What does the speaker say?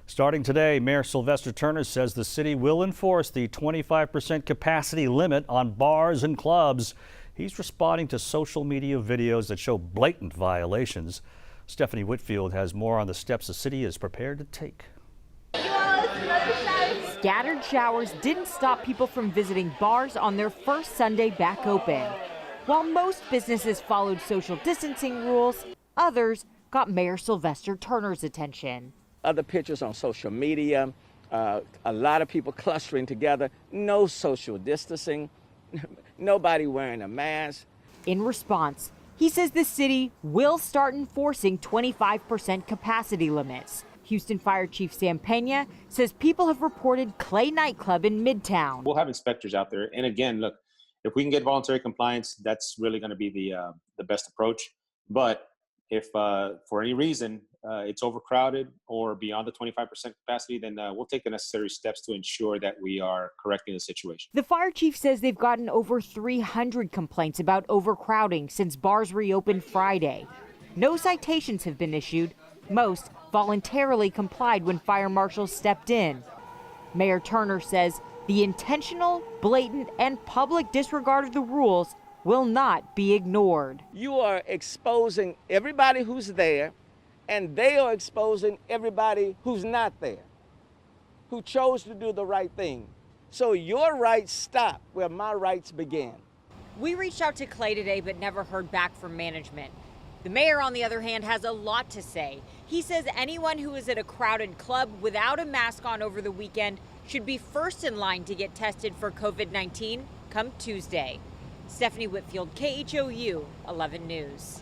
Starting today, Mayor Sylvester Turner says the city will enforce the 25% capacity limit on bars and clubs. He's responding to social media videos that show blatant violations. Stephanie Whitfield has more on the steps the city is prepared to take. Scattered showers didn't stop people from visiting bars on their first Sunday back open. While most businesses followed social distancing rules, others got Mayor Sylvester Turner's attention. Other pictures on social media, a lot of people clustering together, no social distancing, nobody wearing a mask. In response, he says the city will start enforcing 25% capacity limits. Houston Fire Chief Sam Pena says people have reported Clay nightclub in Midtown. We'll have inspectors out there. And again, look, if we can get voluntary compliance, that's really going to be the best approach. But if for any reason it's overcrowded or beyond the 25% capacity, then we'll take the necessary steps to ensure that we are correcting the situation. The fire chief says they've gotten over 300 complaints about overcrowding since bars reopened Friday. No citations have been issued. Most voluntarily complied when fire marshals stepped in. Mayor Turner says the intentional, blatant, and public disregard of the rules will not be ignored. You are exposing everybody who's there, and they are exposing everybody who's not there, who chose to do the right thing. So your rights stop where my rights began. We reached out to Clay today but never heard back from management. The mayor, on the other hand, has a lot to say. He says anyone who is at a crowded club without a mask on over the weekend should be first in line to get tested for COVID-19 come Tuesday. Stephanie Whitfield, KHOU 11 News.